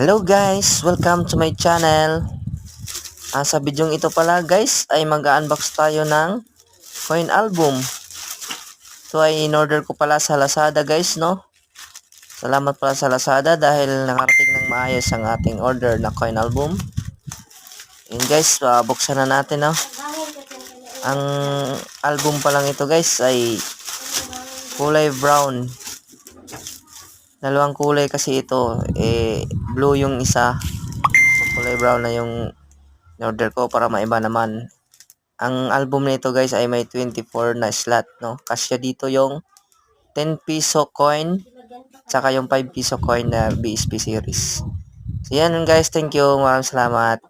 Hello guys, welcome to my channel. Sa bidyong ito pala guys ay mag-unbox tayo ng coin album. Ito ay in-order ko pala sa Lazada guys, no? Salamat pala sa Lazada dahil nakarating ng maayos ang ating order na coin album. Yun guys, buksan na natin, no? Ang album pa lang ito guys ay kulay brown. Dalawang kulay kasi ito, blue yung isa, kulay brown na yung order ko para maiba naman. Ang album nito guys ay may 24 na slot, no? Kasya dito yung 10 piso coin tsaka yung 5 piso coin na BSP series. So yan guys, thank you, maraming salamat.